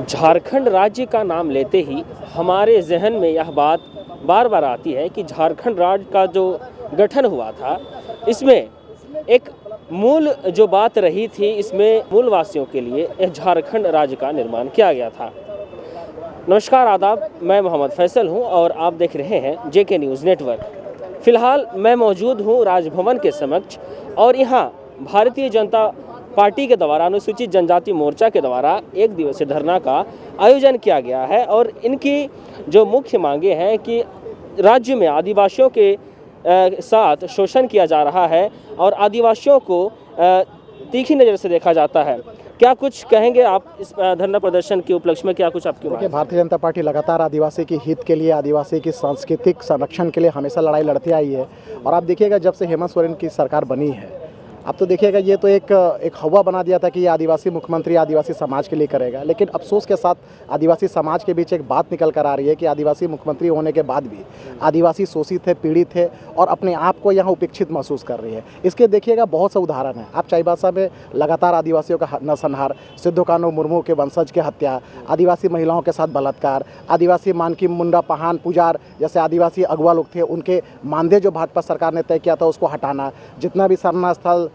झारखंड राज्य का नाम लेते ही हमारे जहन में यह बात बार बार आती है कि झारखंड राज्य का जो गठन हुआ था, इसमें एक मूल जो बात रही थी, इसमें मूलवासियों के लिए झारखंड राज्य का निर्माण किया गया था। नमस्कार, आदाब, मैं मोहम्मद फैसल हूं और आप देख रहे हैं जेके न्यूज़ नेटवर्क। फ़िलहाल मैं मौजूद हूं राजभवन के समक्ष और यहाँ भारतीय जनता पार्टी के द्वारा अनुसूचित जनजाति मोर्चा के द्वारा एक दिवसीय धरना का आयोजन किया गया है और इनकी जो मुख्य मांगे हैं कि राज्य में आदिवासियों के साथ शोषण किया जा रहा है और आदिवासियों को तीखी नज़र से देखा जाता है। क्या कुछ कहेंगे आप इस धरना प्रदर्शन के उपलक्ष्य में? क्या कुछ आपकी मांग? भारतीय जनता पार्टी लगातार आदिवासी के हित के लिए, आदिवासी की सांस्कृतिक संरक्षण के लिए हमेशा लड़ाई लड़ती आई है। और आप देखिएगा, जब से हेमंत सोरेन की सरकार बनी है, अब तो देखिएगा ये तो एक हवा बना दिया था कि ये आदिवासी मुख्यमंत्री आदिवासी समाज के लिए करेगा। लेकिन अफसोस के साथ आदिवासी समाज के बीच एक बात निकल कर आ रही है कि आदिवासी मुख्यमंत्री होने के बाद भी आदिवासी शोषित है, पीड़ित है और अपने आप को यहाँ उपेक्षित महसूस कर रही है। इसके देखिएगा बहुत से उदाहरण हैं। आप चाईबासा में लगातार आदिवासियों का नरसंहार, सिद्धू कान्हू मुर्मू के वंशज की हत्या, आदिवासी महिलाओं के साथ बलात्कार, आदिवासी मानकी मुंडा पहान पुजार जैसे आदिवासी अगुआ लोग थे, उनके मानदेय जो भाजपा सरकार ने तय किया था उसको हटाना, जितना भी शरणा स्थल,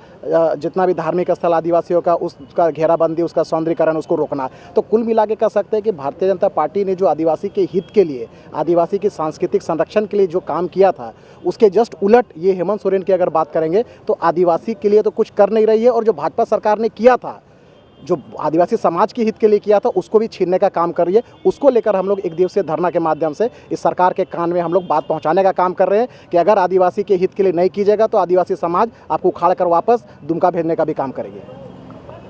जितना भी धार्मिक स्थल आदिवासियों का, उसका घेराबंदी, उसका सौंदर्यीकरण, उसको रोकना। तो कुल मिला के कह सकते हैं कि भारतीय जनता पार्टी ने जो आदिवासी के हित के लिए, आदिवासी की सांस्कृतिक संरक्षण के लिए जो काम किया था, उसके जस्ट उलट ये हेमंत सोरेन की अगर बात करेंगे तो आदिवासी के लिए तो कुछ कर नहीं रही है। और जो भाजपा सरकार ने किया था, जो आदिवासी समाज के हित के लिए किया था, उसको भी छीनने का काम कर रही है। उसको लेकर हम लोग एक दिवसीय धरना के माध्यम से इस सरकार के कान में हम लोग बात पहुंचाने का काम कर रहे हैं कि अगर आदिवासी के हित के लिए नहीं कीजिएगा तो आदिवासी समाज आपको उखाड़ कर वापस दुमका भेजने का भी काम करेगी।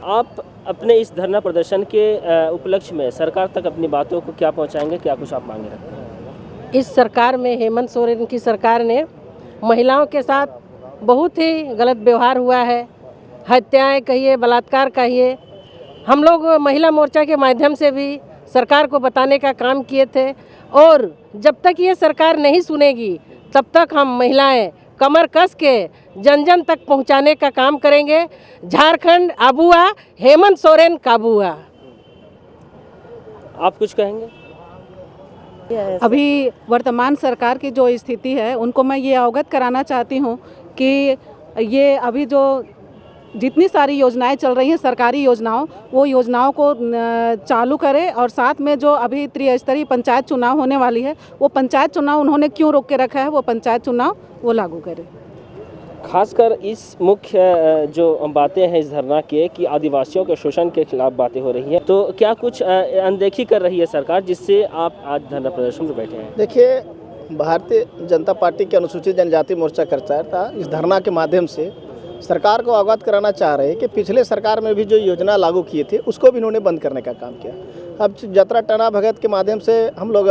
आप अपने इस धरना प्रदर्शन के उपलक्ष्य में सरकार तक अपनी बातों को क्या पहुँचाएंगे? क्या कुछ आप मांगे रखते हैं? इस सरकार में, हेमंत सोरेन की सरकार ने महिलाओं के साथ बहुत ही गलत व्यवहार हुआ है। हत्याएं कहिए, बलात्कार कहिए। हम लोग महिला मोर्चा के माध्यम से भी सरकार को बताने का काम किए थे और जब तक ये सरकार नहीं सुनेगी तब तक हम महिलाएं कमर कस के जन जन तक पहुंचाने का काम करेंगे। झारखंड आबुआ, हेमंत सोरेन काबुआ। आप कुछ कहेंगे? अभी वर्तमान सरकार की जो स्थिति है उनको मैं ये अवगत कराना चाहती हूँ कि ये अभी जो जितनी सारी योजनाएं चल रही हैं, सरकारी योजनाओं, वो योजनाओं को चालू करें और साथ में जो अभी त्रिस्तरीय पंचायत चुनाव होने वाली है, वो पंचायत चुनाव उन्होंने क्यों रोक के रखा है, वो पंचायत चुनाव वो लागू करें। खासकर इस मुख्य जो बातें हैं इस धरना के कि आदिवासियों के शोषण के खिलाफ बातें हो रही हैं, तो क्या कुछ अनदेखी कर रही है सरकार जिससे आप आज धरना प्रदर्शन में बैठे हैं? देखिए, भारतीय जनता पार्टी के अनुसूचित जनजाति मोर्चा करता इस धरना के माध्यम से सरकार को अवगत कराना चाह रहे हैं कि पिछले सरकार में भी जो योजना लागू किए थे उसको भी इन्होंने बंद करने का काम किया। अब जतरा टना भगत के माध्यम से हम लोग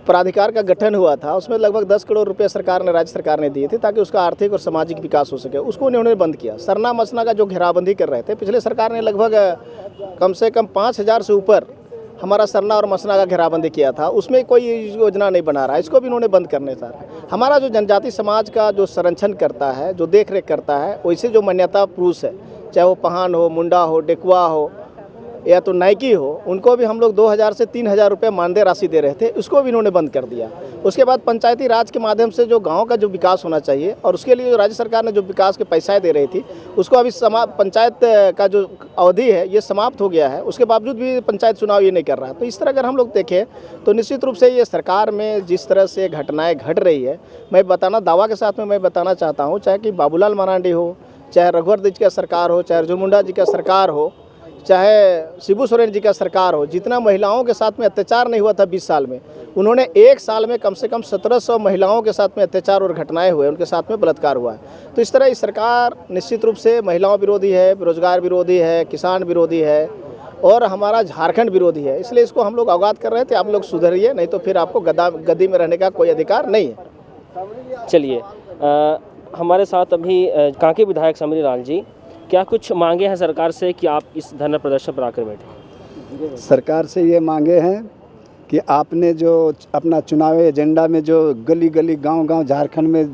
प्राधिकार का गठन हुआ था, उसमें लगभग 10 करोड़ रुपए सरकार ने, राज्य सरकार ने दिए थे ताकि उसका आर्थिक और सामाजिक विकास हो सके। उसको उन्होंने बंद किया। सरना मसना का जो घेराबंदी कर रहे थे, पिछले सरकार ने लगभग कम से कम 5000 से ऊपर हमारा सरना और मसना का घेराबंदी किया था, उसमें कोई योजना नहीं बना रहा है। इसको भी इन्होंने बंद करने था। हमारा जो जनजाति समाज का जो संरक्षण करता है, जो देख रेख करता है, वैसे जो मान्यता पुरुष है, चाहे वो पहान हो, मुंडा हो, डेकुआ हो या तो नायकी हो, उनको भी हम लोग 2000 से 3000 रुपये मानदेय राशि दे रहे थे, उसको भी इन्होंने बंद कर दिया। उसके बाद पंचायती राज के माध्यम से जो गांव का जो विकास होना चाहिए और उसके लिए जो राज्य सरकार ने जो विकास के पैसा दे रही थी, उसको अभी पंचायत का जो अवधि है ये समाप्त हो गया है। उसके बावजूद भी पंचायत चुनाव ये नहीं कर रहा है। तो इस तरह अगर हम लोग देखें तो निश्चित रूप से ये सरकार में जिस तरह से घटनाएँ घट रही है, मैं दावा के साथ में मैं बताना चाहता हूँ, चाहे कि बाबूलाल मरांडी हो, चाहे रघुवर जी का सरकार हो, चाहे अर्जुन मुंडा जी का सरकार हो, चाहे शिबू सोरेन जी का सरकार हो, जितना महिलाओं के साथ में अत्याचार नहीं हुआ था 20 साल में, उन्होंने एक साल में कम से कम 1700 महिलाओं के साथ में अत्याचार और घटनाएं हुए, उनके साथ में बलात्कार हुआ है। तो इस तरह इस सरकार निश्चित रूप से महिलाओं विरोधी है, बेरोजगार विरोधी है, किसान विरोधी है और हमारा झारखंड विरोधी है। इसलिए इसको हम लोग अवगत कर रहे थे। आप लोग सुधरिए, नहीं तो फिर आपको गद्दी में रहने का कोई अधिकार नहीं है। चलिए, हमारे साथ अभी कांके विधायक समरी लाल जी, क्या कुछ मांगे हैं सरकार से कि आप इस धरना प्रदर्शन पर आकर बैठे? सरकार से ये मांगे हैं कि आपने जो अपना चुनावी एजेंडा में जो गली गली गांव-गांव झारखंड में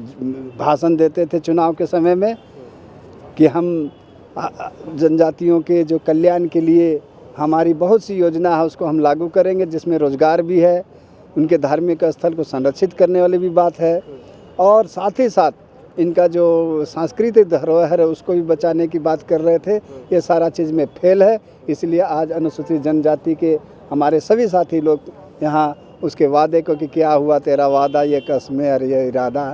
भाषण देते थे चुनाव के समय में, कि हम जनजातियों के जो कल्याण के लिए, आदिवासियों के जो कल्याण के लिए हमारी बहुत सी योजना है उसको हम लागू करेंगे, जिसमें रोज़गार भी है, उनके धार्मिक स्थल को संरक्षित करने वाली भी बात है, और साथ ही साथ इनका जो सांस्कृतिक धरोहर है उसको भी बचाने की बात कर रहे थे। ये सारा चीज़ में फेल है, इसलिए आज अनुसूचित जनजाति के हमारे सभी साथी लोग यहाँ उसके वादे को कि क्या हुआ तेरा वादा ये कसम और ये इरादा,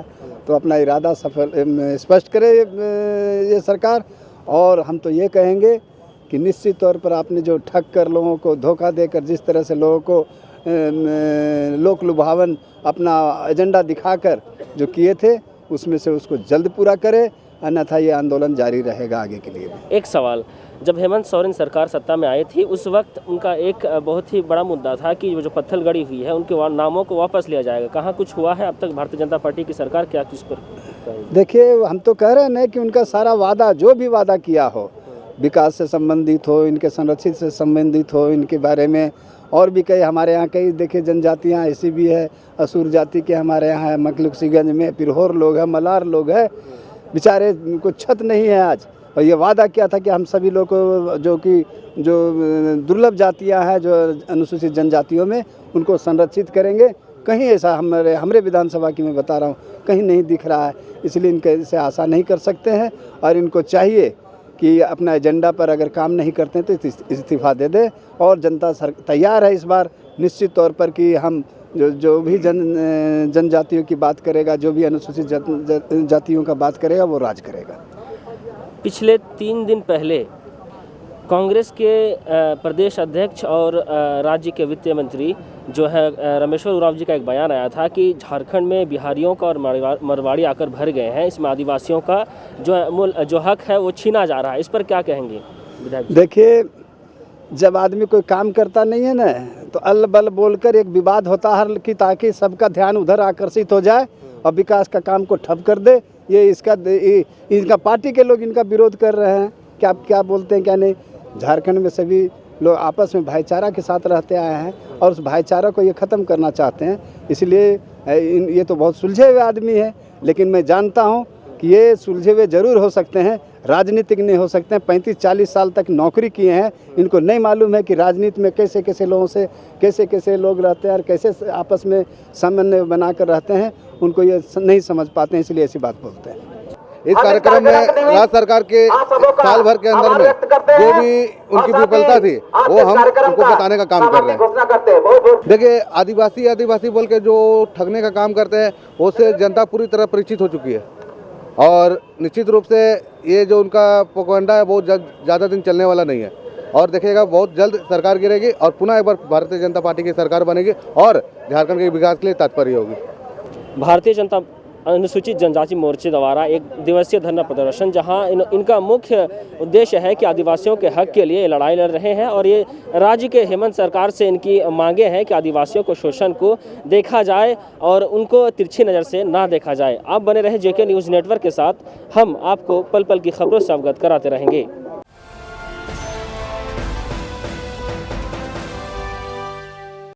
तो अपना इरादा स्पष्ट करे ये सरकार। और हम तो ये कहेंगे कि निश्चित तौर पर आपने जो ठग कर लोगों को धोखा देकर जिस तरह से लोगों को लोक लुभावन अपना एजेंडा दिखाकर जो किए थे उसमें से उसको जल्द पूरा करे, अन्यथा ये आंदोलन जारी रहेगा आगे के लिए भी। एक सवाल, जब हेमंत सोरेन सरकार सत्ता में आई थी उस वक्त उनका एक बहुत ही बड़ा मुद्दा था कि वो जो पत्थर गड़ी हुई है उनके नामों को वापस लिया जाएगा। कहाँ कुछ हुआ है अब तक भारतीय जनता पार्टी की सरकार क्या किस पर? देखिए, हम तो कह रहे हैं ना कि उनका सारा वादा जो भी वादा किया हो, विकास से संबंधित हो, इनके संरक्षित से संबंधित हो, इनके बारे में और भी कई हमारे यहाँ कई देखिए जनजातियाँ ऐसी भी है, असुर जाति के हमारे यहाँ है, मखलुकसीगंज में पिरहोर लोग हैं, मलार लोग हैं, बेचारे को छत नहीं है आज। और ये वादा किया था कि हम सभी लोग को जो दुर्लभ जातियाँ हैं जो अनुसूचित जनजातियों में उनको संरक्षित करेंगे। कहीं ऐसा हमारे विधानसभा की मैं बता रहा हूँ कहीं नहीं दिख रहा है, इसलिए इनके इसे आशा नहीं कर सकते हैं और इनको चाहिए कि अपना एजेंडा पर अगर काम नहीं करते हैं तो इस्तीफ़ा दे दे। और जनता तैयार है इस बार निश्चित तौर पर कि हम जो भी जनजातियों की बात करेगा, जो भी अनुसूचित जातियों का बात करेगा वो राज करेगा। पिछले 3 दिन पहले कांग्रेस के प्रदेश अध्यक्ष और राज्य के वित्त मंत्री जो है रामेश्वर उरांव जी का एक बयान आया था कि झारखंड में बिहारियों का और मरवाड़ी आकर भर गए हैं, इसमें आदिवासियों का जो हक है वो छीना जा रहा है। इस पर क्या कहेंगे विधायक? देखिए, जब आदमी कोई काम करता नहीं है ना तो अल बल बोलकर एक विवाद होता है कि ताकि सबका ध्यान उधर आकर्षित हो जाए और विकास का काम को ठप कर दे। ये इनका पार्टी के लोग इनका विरोध कर रहे हैं कि आप क्या बोलते हैं क्या नहीं। झारखंड में सभी लोग आपस में भाईचारा के साथ रहते आए हैं और उस भाईचारा को ये ख़त्म करना चाहते हैं, इसलिए ये तो बहुत सुलझे हुए आदमी है, लेकिन मैं जानता हूँ कि ये सुलझे हुए ज़रूर हो सकते हैं, राजनीतिक नहीं हो सकते हैं। 35-40 साल तक नौकरी किए हैं, इनको नहीं मालूम है कि राजनीति में कैसे कैसे लोगों से कैसे लोग रहते हैं और कैसे आपस में समन्वय बनाकर रहते हैं, उनको ये नहीं समझ पाते हैं, इसलिए ऐसी बात बोलते हैं। इस कार्यक्रम में राज्य सरकार के साल भर के अंदर में जो भी उनकी विफलता थी वो हम उनको बताने का काम कर रहे हैं। देखिए, आदिवासी बोल के जो ठगने का काम करते हैं उससे जनता पूरी तरह परिचित हो चुकी है और निश्चित रूप से ये जो उनका प्रोपेगेंडा है बहुत ज़्यादा दिन चलने वाला नहीं है और देखिएगा बहुत जल्द सरकार गिरेगी और पुनः एक बार भारतीय जनता पार्टी की सरकार बनेगी और झारखंड के विकास के लिए तात्पर्य होगी। भारतीय जनता अनुसूचित जनजाति मोर्चे द्वारा एक दिवसीय धरना प्रदर्शन जहां इनका मुख्य उद्देश्य है कि आदिवासियों के हक के लिए लड़ाई लड़ रहे हैं और ये राज्य के हेमंत सरकार से इनकी मांगे हैं कि आदिवासियों को शोषण को देखा जाए और उनको तिरछी नज़र से ना देखा जाए। आप बने रहे जेके न्यूज़ नेटवर्क के साथ, हम आपको पल पल की खबरों से अवगत कराते रहेंगे।